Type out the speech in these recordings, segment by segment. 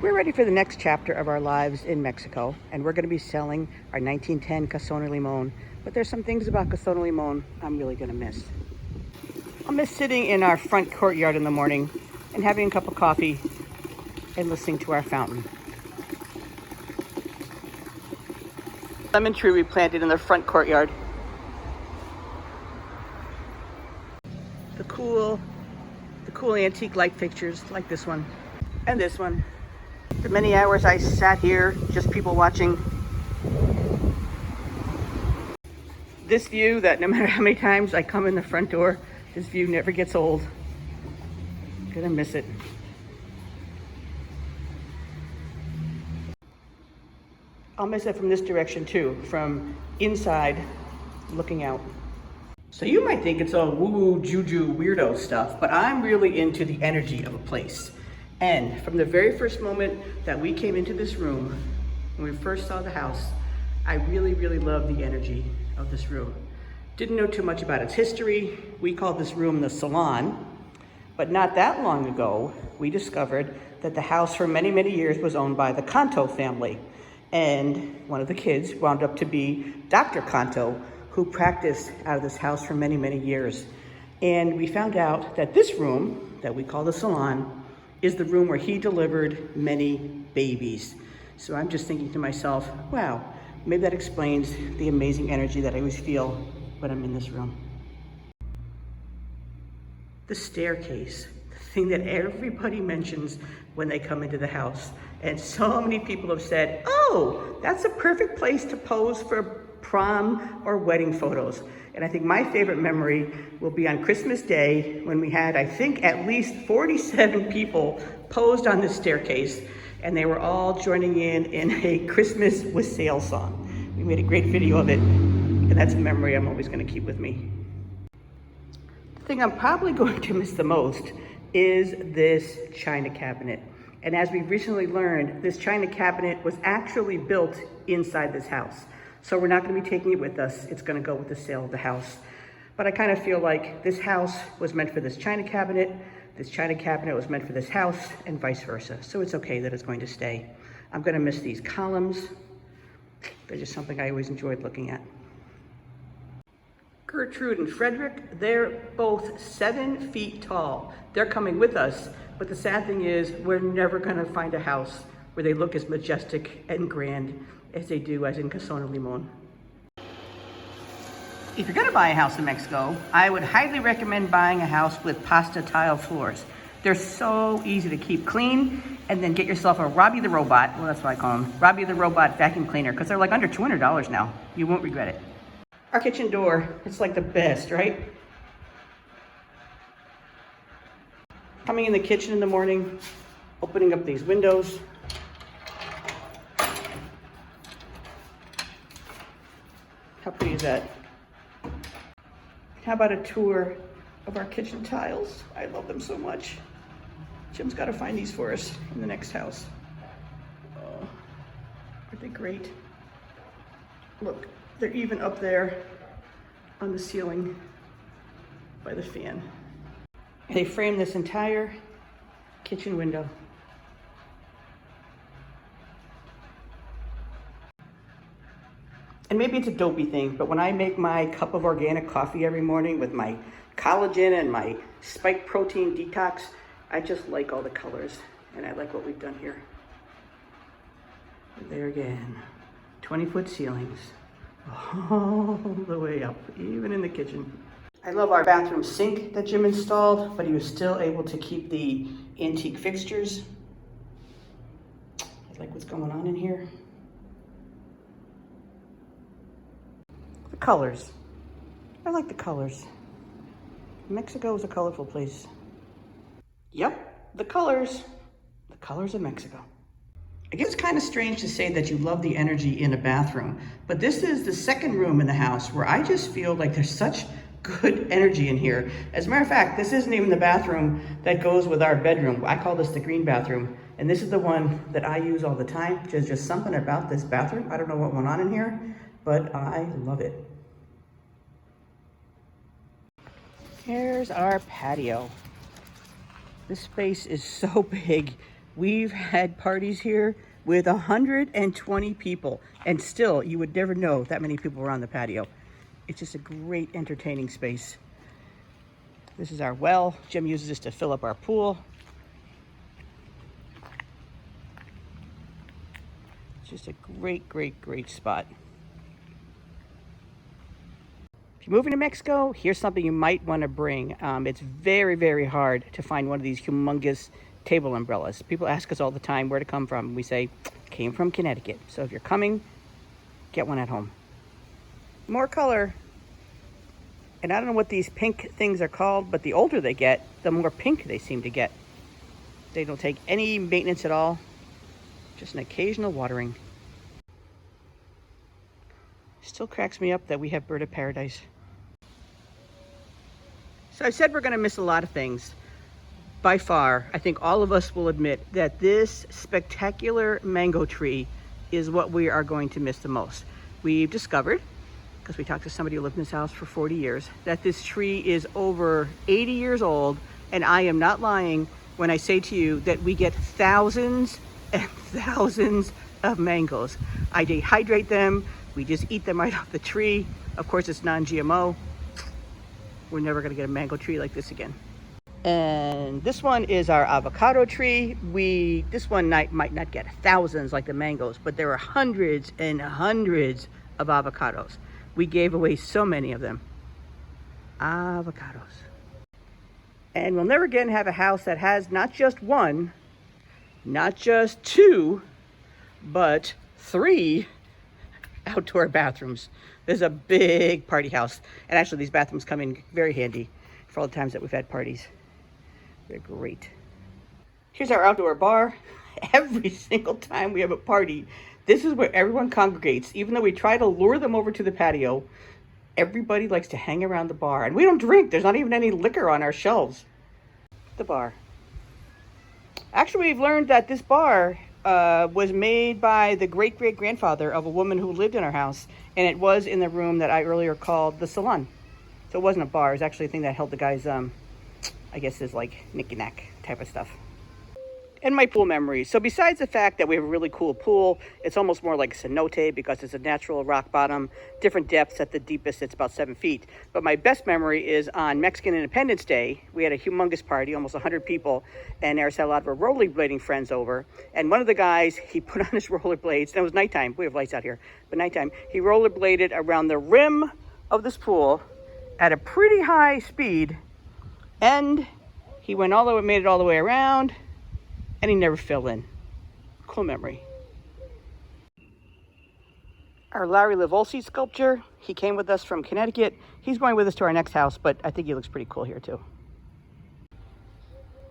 We're ready for the next chapter of our lives in Mexico, and we're going to be selling our 1910 Casona Limón. But there's some things about Casona Limón I'm really going to miss. I'll miss sitting in our front courtyard in the morning and having a cup of coffee and listening to our fountain. Lemon tree we planted in the front courtyard. The cool antique light fixtures like this one and this one. The many hours I sat here, just people watching. This view that no matter how many times I come in the front door, this view never gets old. Gonna miss it. I'll miss it from this direction too, from inside looking out. So you might think it's all woo-woo, juju, weirdo stuff, but I'm really into the energy of a place. And from the very first moment that we came into this room, when we first saw the house, I really, really loved the energy of this room. Didn't know too much about its history. We called this room the Salon, but not that long ago, we discovered that the house for many, many years was owned by the Canto family. And one of the kids wound up to be Dr. Canto, who practiced out of this house for many, many years. And we found out that this room, that we call the Salon, is the room where he delivered many babies. So I'm just thinking to myself, wow, maybe that explains the amazing energy that I always feel when I'm in this room. The staircase, the thing that everybody mentions when they come into the house. And so many people have said, oh, that's a perfect place to pose for prom or wedding photos. And I think my favorite memory will be on Christmas Day when we had, I think, at least 47 people posed on this staircase, and they were all joining in a Christmas Wassail song. We made a great video of it, and that's a memory I'm always going to keep with me. The thing I'm probably going to miss the most is this china cabinet. And as we've recently learned, this china cabinet was actually built inside this house. So we're not going to be taking it with us. It's going to go with the sale of the house. But I kind of feel like this house was meant for this china cabinet was meant for this house, and vice versa. So it's okay that it's going to stay. I'm going to miss these columns. They're just something I always enjoyed looking at. Gertrude and Frederick, they're both 7 feet tall. They're coming with us, but the sad thing is we're never going to find a house where they look as majestic and grand as they do as in Casona Limón. If you're gonna buy a house in Mexico, I would highly recommend buying a house with pasta tile floors. They're so easy to keep clean, and then get yourself a Robbie the Robot, well that's what I call them, Robbie the Robot vacuum cleaner, because they're like under $200 now. You won't regret it. Our kitchen door, it's like the best, right? Coming in the kitchen in the morning, opening up these windows, how pretty is that? How about a tour of our kitchen tiles? I love them so much. Jim's got to find these for us in the next house. Oh, aren't they great? Look, they're even up there on the ceiling by the fan. They frame this entire kitchen window. And maybe it's a dopey thing, but when I make my cup of organic coffee every morning with my collagen and my spike protein detox, I just like all the colors, and I like what we've done here. And there again, 20-foot ceilings, all the way up, even in the kitchen. I love our bathroom sink that Jim installed, but he was still able to keep the antique fixtures. I like what's going on in here. Colors. I like the colors. Mexico is a colorful place. Yep, the colors. The colors of Mexico. I guess it's kind of strange to say that you love the energy in a bathroom, but this is the second room in the house where I just feel like there's such good energy in here. As a matter of fact, this isn't even the bathroom that goes with our bedroom. I call this the green bathroom, and this is the one that I use all the time. There's just something about this bathroom. I don't know what went on in here, but I love it. Here's our patio. This space is so big. We've had parties here with 120 people, and still you would never know that many people were on the patio. It's just a great entertaining space. This is our well. Jim uses this to fill up our pool. It's just a great, great, great spot. If you're moving to Mexico, here's something you might want to bring. It's very, very hard to find one of these humongous table umbrellas. People ask us all the time where to come from. We say, came from Connecticut. So if you're coming, get one at home. More color. And I don't know what these pink things are called, but the older they get, the more pink they seem to get. They don't take any maintenance at all. Just an occasional watering. Still cracks me up that we have bird of paradise. So I said we're going to miss a lot of things. By far, I think all of us will admit that this spectacular mango tree is what we are going to miss the most. We've discovered, because we talked to somebody who lived in this house for 40 years, that this tree is over 80 years old, and I am not lying when I say to you that we get thousands and thousands of mangoes. I dehydrate them, we just eat them right off the tree. Of course, it's non-GMO. We're never gonna get a mango tree like this again. And this one is our avocado tree. This one might not get thousands like the mangoes, but there are hundreds and hundreds of avocados. We gave away so many of them. Avocados. And we'll never again have a house that has not just one, not just two, but 3 outdoor bathrooms. There's a big party house. And actually these bathrooms come in very handy for all the times that we've had parties. They're great. Here's our outdoor bar. Every single time we have a party, this is where everyone congregates. Even though we try to lure them over to the patio, everybody likes to hang around the bar. And we don't drink. There's not even any liquor on our shelves. The bar. Actually, we've learned that this bar was made by the great-great-grandfather of a woman who lived in our house. And it was in the room that I earlier called the Salon. So it wasn't a bar. It was actually a thing that held the guy's, I guess, his like knick-knack type of stuff. And my pool memories. So besides the fact that we have a really cool pool, it's almost more like cenote because it's a natural rock bottom, different depths. At the deepest, it's about 7 feet. But my best memory is on Mexican Independence Day. We had a humongous party, almost 100 people, and Eris had a lot of our rollerblading friends over. And one of the guys, he put on his rollerblades, and it was nighttime. We have lights out here, but nighttime. He rollerbladed around the rim of this pool at a pretty high speed, and he went made it all the way around, and he never fell in. Cool memory. Our Larry Livolsi sculpture, he came with us from Connecticut. He's going with us to our next house, but I think he looks pretty cool here too.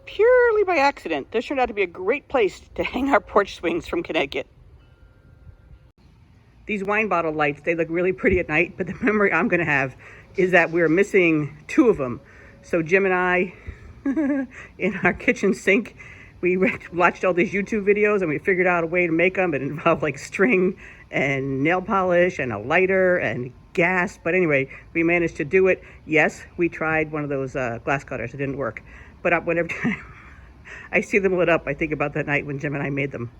Purely by accident, this turned out to be a great place to hang our porch swings from Connecticut. These wine bottle lights, they look really pretty at night, but the memory I'm gonna have is that we're missing 2 of them. So Jim and I, in our kitchen sink, we watched all these YouTube videos and we figured out a way to make them. It involved like string and nail polish and a lighter and gas. But anyway, we managed to do it. Yes, we tried one of those glass cutters. It didn't work. But whenever time I see them lit up, I think about that night when Jim and I made them.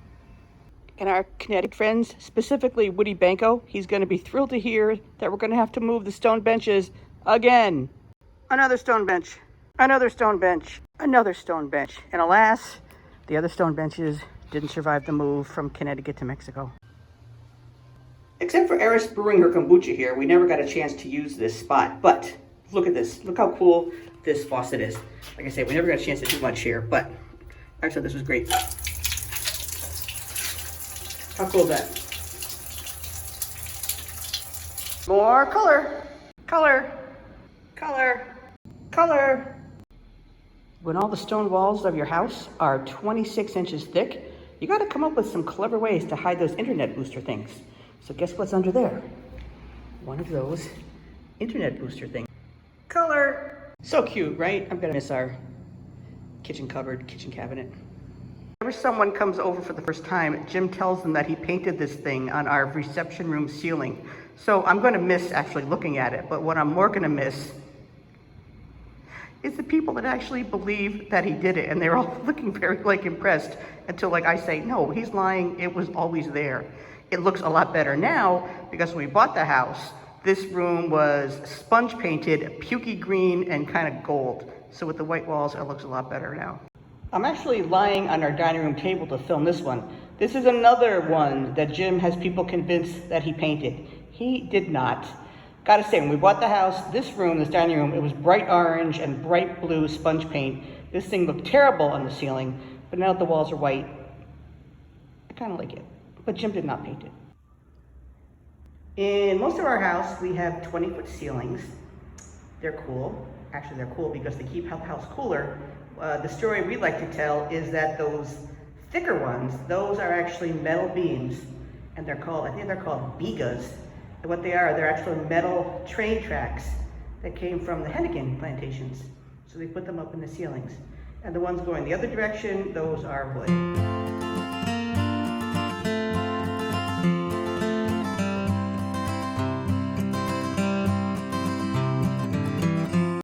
And our Connecticut friends, specifically Woody Benko, he's going to be thrilled to hear that we're going to have to move the stone benches again. Another stone bench, another stone bench, another stone bench. And alas, the other stone benches didn't survive the move from Connecticut to Mexico. Except for Eris brewing her kombucha here, we never got a chance to use this spot. But look at this. Look how cool this faucet is. Like I said, we never got a chance to do much here, but I thought this was great. How cool is that? More color, color, color, color. When all the stone walls of your house are 26 inches thick, you got to come up with some clever ways to hide those internet booster things. So guess what's under there? One of those internet booster things. Color. So cute, right? I'm gonna miss our kitchen cupboard, kitchen cabinet. Whenever someone comes over for the first time, Jim tells them that he painted this thing on our reception room ceiling. So I'm gonna miss actually looking at it, but what I'm more gonna miss is the people that actually believe that he did it, and they're all looking very like impressed until like I say, no, he's lying, it was always there. It looks a lot better now because when we bought the house, this room was sponge painted, pukey green and kind of gold. So with the white walls, it looks a lot better now. I'm actually lying on our dining room table to film this one. This is another one that Jim has people convinced that he painted. He did not. Gotta say, when we bought the house, this room, this dining room, it was bright orange and bright blue sponge paint. This thing looked terrible on the ceiling, but now that the walls are white, I kind of like it. But Jim did not paint it. In most of our house, we have 20-foot ceilings. They're cool. Actually, they're cool because they keep the house cooler. The story we like to tell is that those thicker ones, those are actually metal beams, and they're called, I think they're called bigas. And what they are, they're actually metal train tracks that came from the Hennigan plantations. So they put them up in the ceilings. And the ones going the other direction, those are wood.